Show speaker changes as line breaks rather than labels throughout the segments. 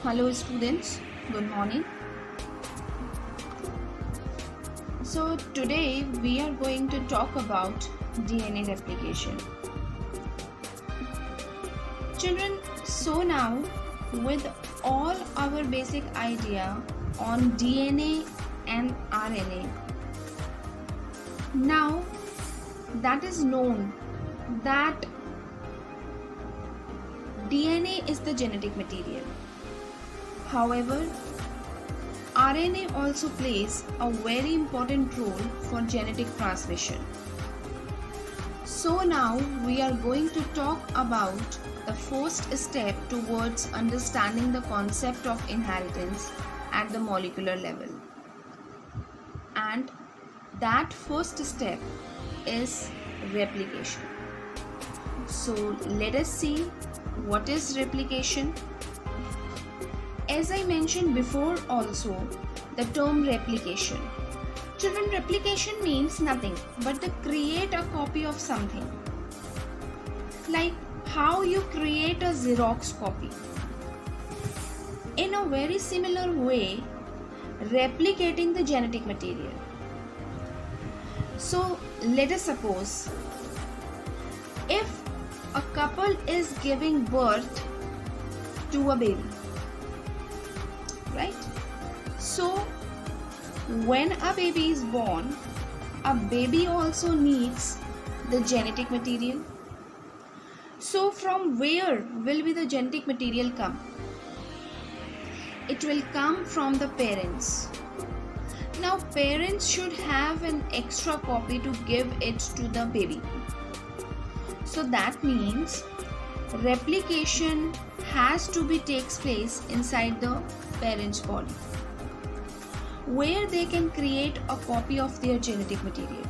Hello students, good morning. So today we are going to talk about DNA replication. Children, so now with all our basic idea on DNA and RNA, now that is known that DNA is the genetic material. However, RNA also plays a very important role for genetic transmission. So now we are going to talk about the first step towards understanding the concept of inheritance at the molecular level. And that first step is replication. So let us see what is replication. As I mentioned before also, the term replication. Children, replication means nothing but to create a copy of something. Like how you create a Xerox copy. In a very similar way, replicating the genetic material. So let us suppose if a couple is giving birth to a baby, right? So when a baby is born, a baby also needs the genetic material. So from where will be the genetic material come? It will come from the parents. Now parents should have an extra copy to give it to the baby. So that means replication has to be takes place inside the parent's body, where they can create a copy of their genetic material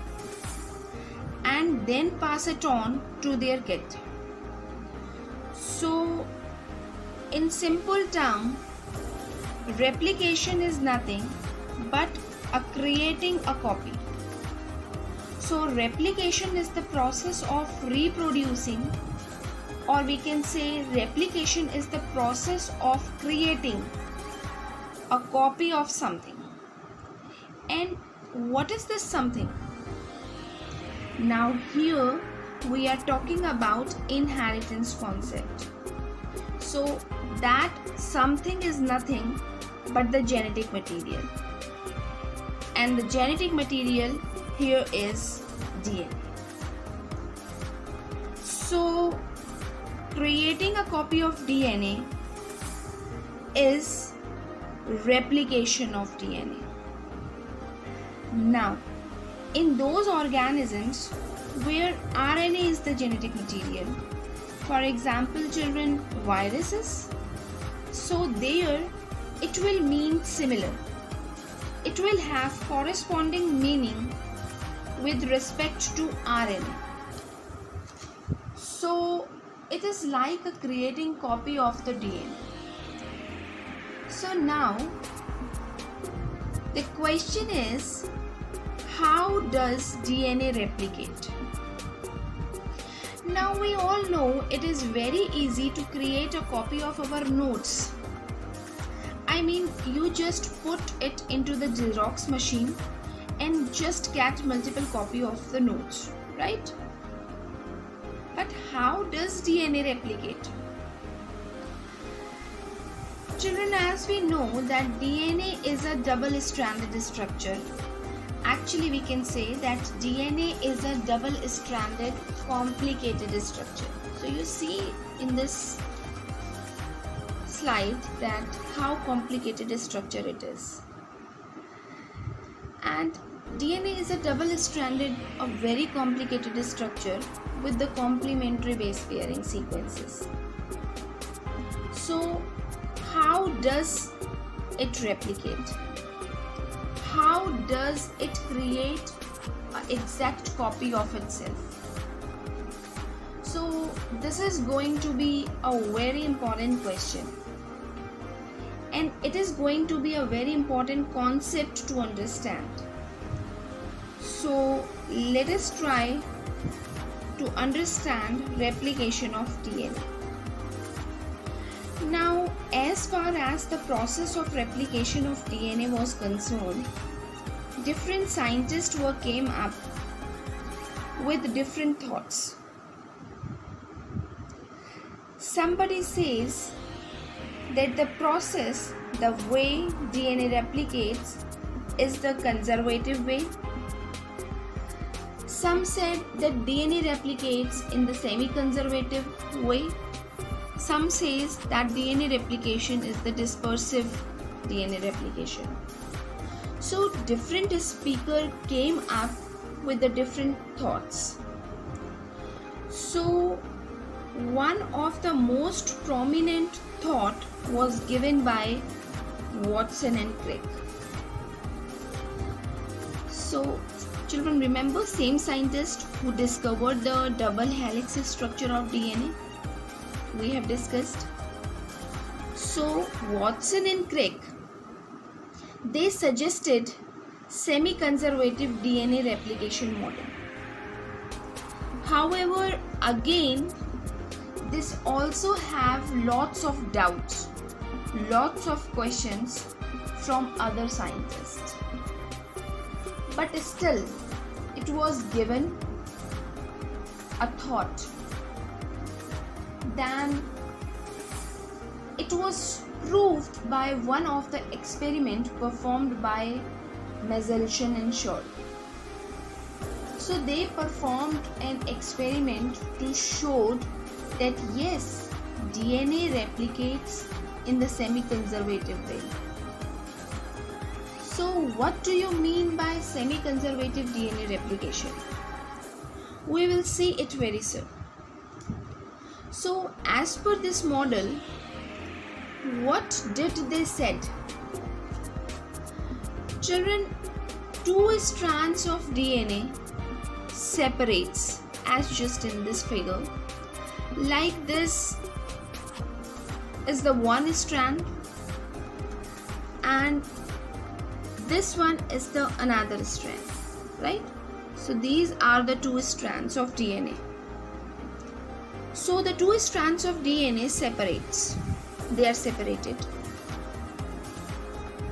and then pass it on to their kid. So in simple term, replication is nothing but creating a copy. So replication is the process of reproducing, or we can say replication is the process of creating a copy of something. And what is this something? Now here we are talking about inheritance concept. So that something is nothing but the genetic material. And the genetic material here is DNA. So creating a copy of DNA is replication of DNA. Now, in those organisms where RNA is the genetic material, for example, children, viruses, so there it will mean similar. It will have corresponding meaning with respect to RNA. So it is like a creating copy of the DNA. So now the question is, how does DNA replicate? Now we all know it is very easy to create a copy of our notes. I mean, you just put it into the Xerox machine and just get multiple copy of the notes, right? But how does DNA replicate? Children, as we know that DNA is a double-stranded structure. Actually, we can say that DNA is a double-stranded complicated structure. So you see in this slide that how complicated a structure it is. And DNA is a double-stranded, a very complicated structure with the complementary base pairing sequences. So how does it replicate? How does it create an exact copy of itself? So this is going to be a very important question, and it is going to be a very important concept to understand. So let us try to understand replication of DNA. Now as far as the process of replication of DNA was concerned, different scientists came up with different thoughts. Somebody says that the process, the way DNA replicates, is the conservative way. Some said that DNA replicates in the semi-conservative way. Some says that DNA replication is the dispersive DNA replication. So different speakers came up with the different thoughts. So one of the most prominent thought was given by Watson and Crick. So children, remember, same scientist who discovered the double helix structure of DNA we have discussed. So Watson and Crick, they suggested semi-conservative DNA replication model. However, again, this also have lots of doubts, lots of questions from other scientists. But still, it was given a thought. Then it was proved by one of the experiment performed by Meselson and Schott. So they performed an experiment to show that yes, DNA replicates in the semi-conservative way. So what do you mean by semi-conservative DNA replication? We will see it very soon. So as per this model, what did they said? Children, two strands of DNA separates, as just in this figure. Like this is the one strand and this one is the another strand, right? So these are the two strands of DNA. So the two strands of DNA separates. They are separated.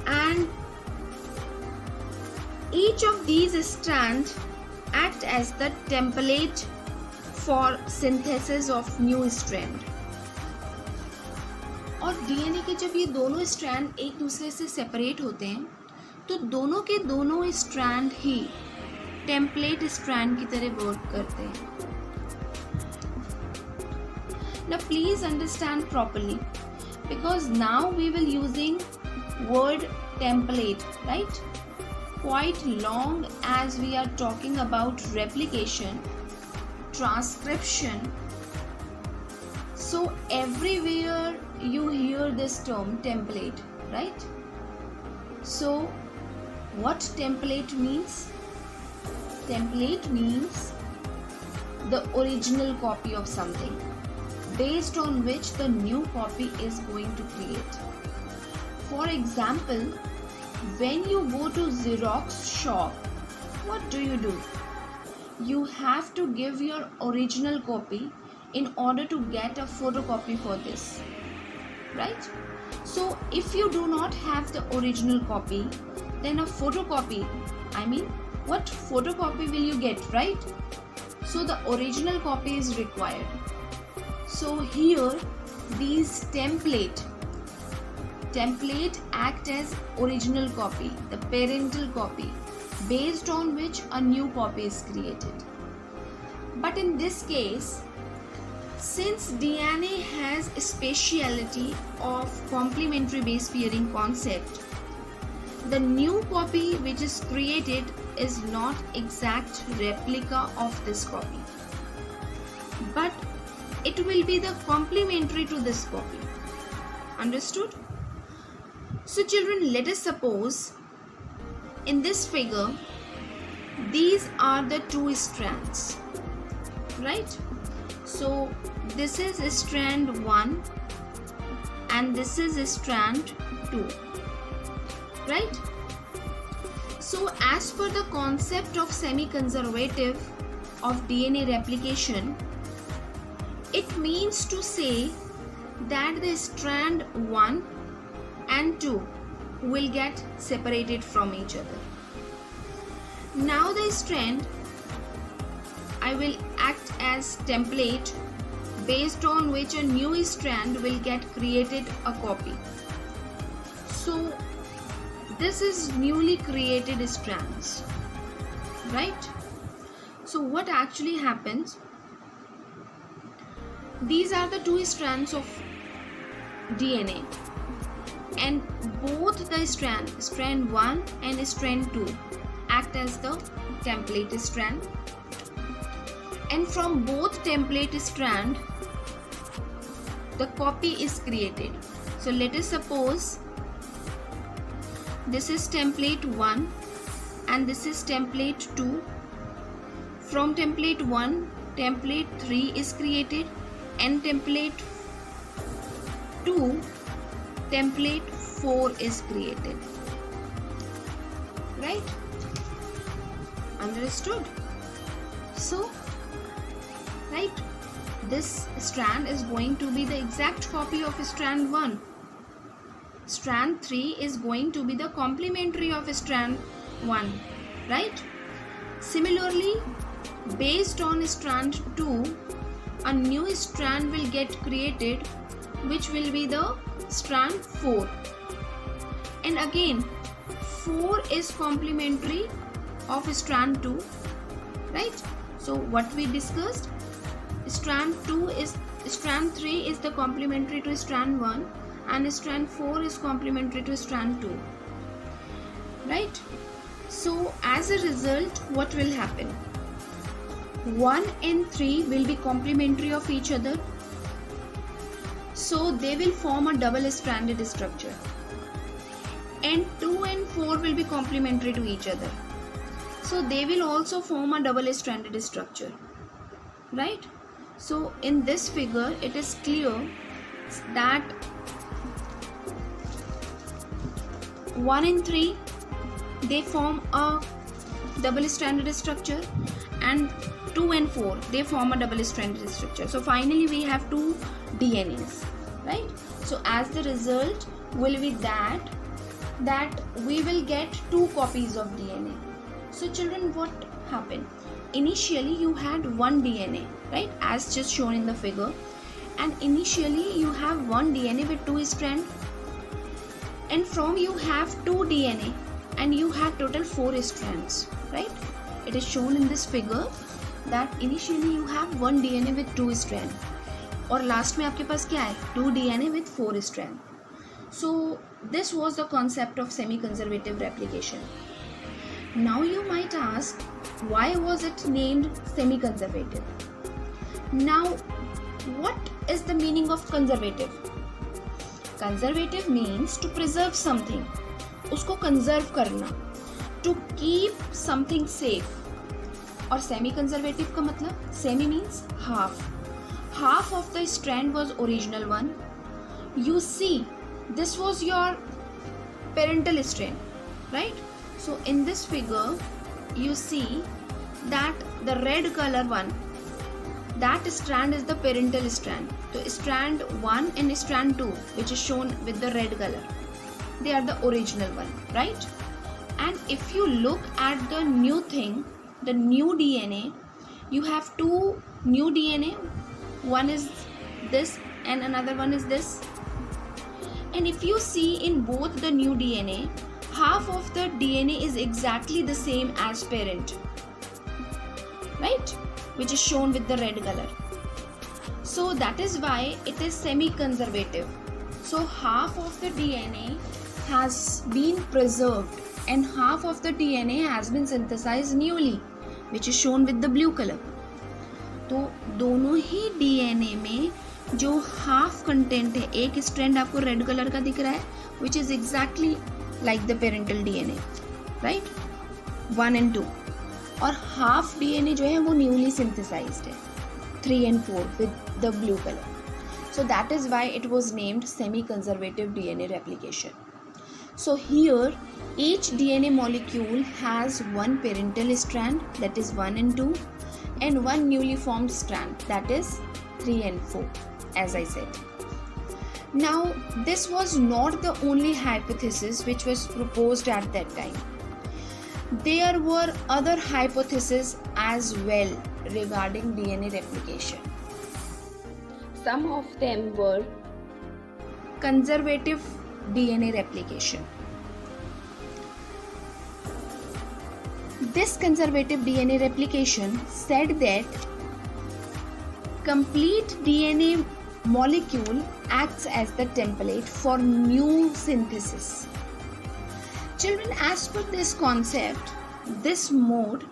And each of these strands act as the template for synthesis of new strand. और DNA के जब ये दोनों strand एक दूसरे से separate होते हैं तो दोनों के दोनों स्ट्रैंड ही टेम्पलेट स्ट्रैंड की तरह वर्क करते हैं. Now please understand properly, because now we will using word template, right? Quite long as we are talking about replication, transcription. So everywhere you hear this term template, right? So what template means? Template means the original copy of something based on which the new copy is going to create. For example, when you go to Xerox shop, what do? You have to give your original copy in order to get a photocopy for this, right? So if you do not have the original copy, then a photocopy, what photocopy will you get, right? So the original copy is required. So here these template act as original copy, the parental copy, based on which a new copy is created. But in this case, since DNA has a speciality of complementary base pairing concept, the new copy which is created is not exact replica of this copy, but it will be the complementary to this copy. Understood? So children, let us suppose in this figure these are the two strands, right? So this is strand 1 and this is strand 2, right? So as per the concept of semi-conservative of DNA replication, it means to say that the strand 1 and 2 will get separated from each other. Now the strand, I will act as template based on which a new strand will get created a copy. So this is newly created strands, right? So what actually happens? These are the two strands of DNA, and both the strand 1 and strand 2 act as the template strand, and from both template strand the copy is created. So let us suppose this is template 1 and this is template 2. From template 1, template 3 is created, and template 2, template 4 is created. Right? Understood? So, right, this strand is going to be the exact copy of strand 1. Strand 3 is going to be the complementary of strand 1, right? Similarly, based on strand 2, a new strand will get created, which will be the strand 4. And again, 4 is complementary of strand 2, right? So what we discussed, strand 3 is the complementary to strand 1, and strand 4 is complementary to strand 2, right? So as a result, what will happen? 1 and 3 will be complementary of each other, so they will form a double stranded structure, and 2 and 4 will be complementary to each other, so they will also form a double stranded structure, right? So in this figure it is clear that 1 and 3 they form a double stranded structure, and 2 and 4 they form a double stranded structure. So finally we have two DNAs, right? So as the result will be that we will get two copies of DNA. So children, what happened? Initially you had one DNA, right, as just shown in the figure, and initially you have one DNA with two strands, and from you have two DNA and you have total 4 strands, right? It is shown in this figure that initially you have one DNA with 2 strands, और last में आपके पास क्या है? 2 DNA with 4 strands. So this was the concept of semi-conservative replication. Now you might ask, why was it named semi-conservative? Now, what is the meaning of conservative? Conservative means to preserve something. उसको conserve करना. To keep something safe. और semi-conservative का मतलब? Semi means half. Half of the strand was original one. You see, this was your parental strand, right? So in this figure, you see that the red color one, that strand is the parental strand. So strand 1 and strand 2, which is shown with the red color, they are the original one, right? And if you look at the new thing, the new DNA, you have two new DNA. One is this and another one is this. And if you see in both the new DNA, half of the DNA is exactly the same as parent, right? Which is shown with the red color. So that is why it is semi-conservative. So half of the DNA has been preserved and half of the DNA has been synthesized newly, which is shown with the blue color. तो दोनों ही DNA में जो half content है, एक strand आपको red colour का दिख रहा है, which is exactly like the parental DNA, right? 1 and 2. और हाफ DNA जो है वो newly synthesized है, 3 and 4 with the blue color. So that is why it was named semi-conservative DNA replication. So here each DNA molecule has one parental strand, that is 1 and 2, and one newly formed strand, that is 3 and 4, as I said. Now, this was not the only hypothesis which was proposed at that time. There were other hypotheses as well regarding DNA replication. Some of them were conservative DNA replication. This conservative DNA replication said that complete DNA molecule acts as the template for new synthesis. Children, as per this concept, this mode,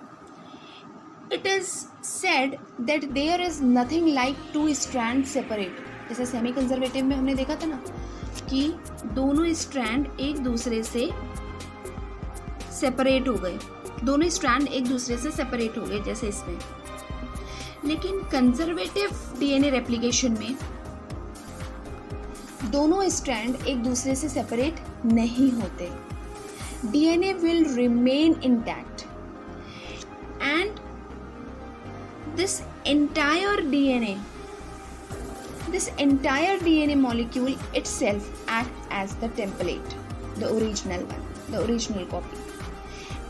it is said that there is nothing like two strands separate. जैसे semi conservative में हमने देखा था ना कि दोनों strand एक दूसरे से सेपरेट हो गए, दोनों स्ट्रैंड एक दूसरे से सेपरेट हो गए जैसे इसमें. लेकिन कंजर्वेटिव डीएनए रेप्लिकेशन में दोनों स्ट्रैंड एक दूसरे से सेपरेट नहीं होते. DNA will remain intact and this entire DNA molecule itself acts as the template, the original one, the original copy,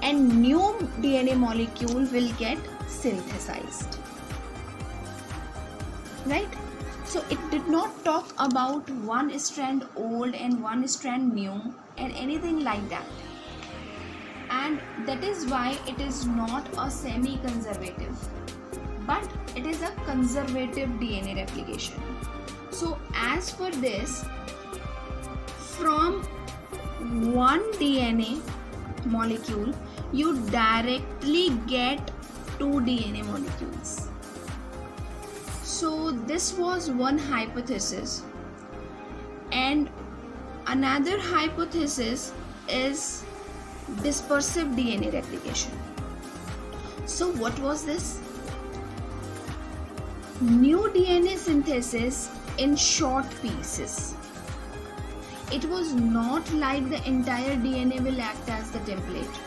and new DNA molecule will get synthesized, right? So it did not talk about one strand old and one strand new and anything like that, and that is why it is not a semi-conservative, but it is a conservative DNA replication. So as for this, from one DNA molecule you directly get two DNA molecules. So this was one hypothesis, and another hypothesis is dispersive DNA replication. So what was this? New DNA synthesis in short pieces. It was not like the entire DNA will act as the template,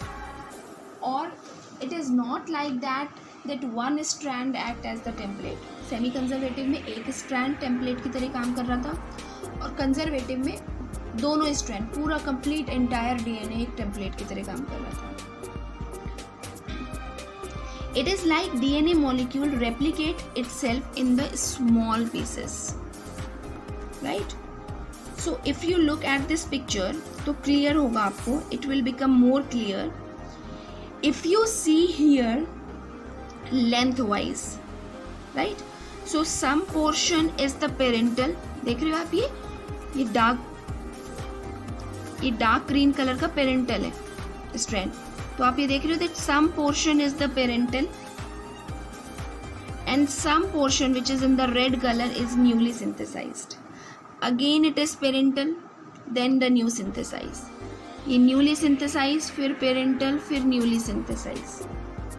or it is not like that one strand act as the template. Semi conservative में एक strand template की तरह काम कर रहा था और conservative में दोनों स्ट्रैंड पूरा कंप्लीट एंटायर डीएनए एक टेम्पलेट की तरह काम कर रहा था. It is like DNA molecule replicate itself in the small pieces, right? So if you look at this picture, तो clear होगा आपको. It will become more clear. If you see here lengthwise, right? So some portion is the parental. देख रहे हो आप ये dark green colour का parental है स्ट्रैंड. तो आप ये देख रहे हो that some portion is the parental and some portion which is in the red color is newly synthesized. Again it is parental, then the new synthesize. ये newly synthesized, फिर parental, फिर newly synthesized,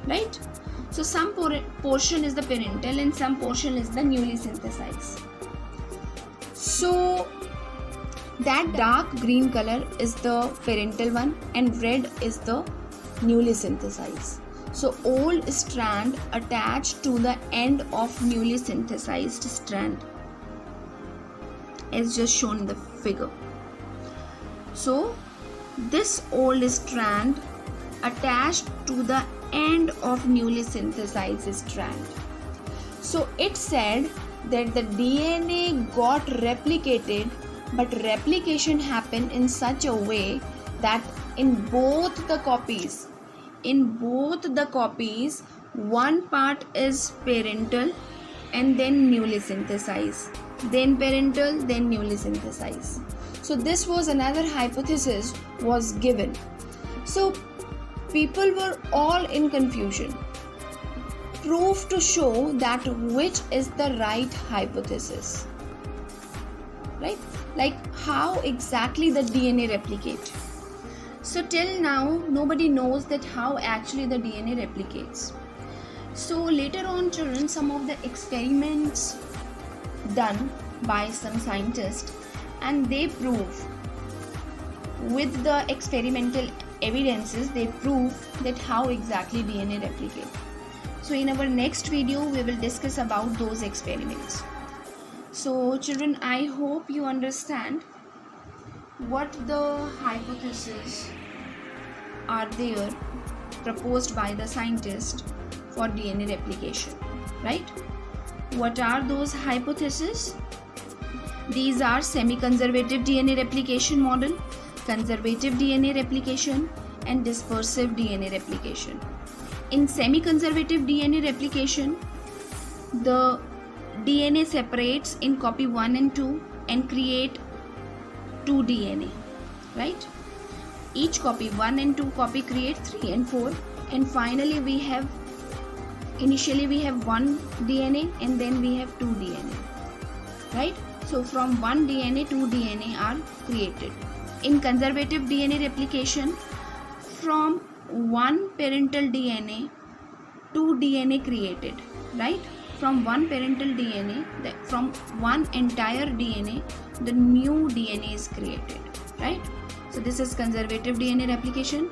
right? So some portion is the parental and some portion is the newly synthesized. So that dark green color is the parental one and red is the newly synthesized. So old strand attached to the end of newly synthesized strand as just shown in the figure. So this old strand attached to the end of newly synthesized strand. So it said that the DNA got replicated, but replication happened in such a way that in both the copies, one part is parental and then newly synthesized, then parental, then newly synthesized. So this was another hypothesis was given. So people were all in confusion. Proof to show that which is the right hypothesis, right? Like how exactly the DNA replicate. So till now nobody knows that how actually the DNA replicates. So later on, children, some of the experiments done by some scientists, and they prove with the experimental evidences, they prove that how exactly DNA replicate. So in our next video we will discuss about those experiments. So children, I hope you understand what the hypotheses are there proposed by the scientist for DNA replication, right? What are those hypotheses? These are semi-conservative DNA replication model, conservative DNA replication, and dispersive DNA replication. In semi-conservative DNA replication, the DNA separates in copy 1 and 2 and create 2 DNA, right? Each copy 1 and 2 copy create 3 and 4, and finally initially we have 1 DNA and then we have 2 DNA, right? So from 1 DNA 2 DNA are created. In conservative DNA replication, from 1 parental DNA 2 DNA created, right? From 1 parental DNA, from 1 entire DNA, the new DNA is created, right? So this is conservative DNA replication.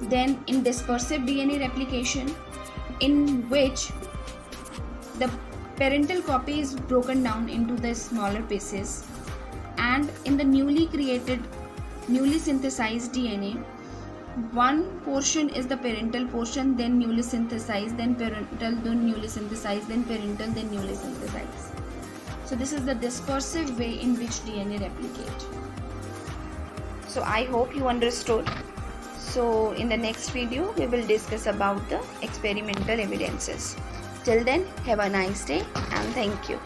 Then in dispersive DNA replication, in which the parental copy is broken down into the smaller pieces, and in the newly synthesized DNA, one portion is the parental portion, then newly synthesized, then parental, then newly synthesized, then parental, then newly synthesized. So this is the dispersive way in which DNA replicate. So I hope you understood. So in the next video we will discuss about the experimental evidences. Till then, have a nice day and thank you.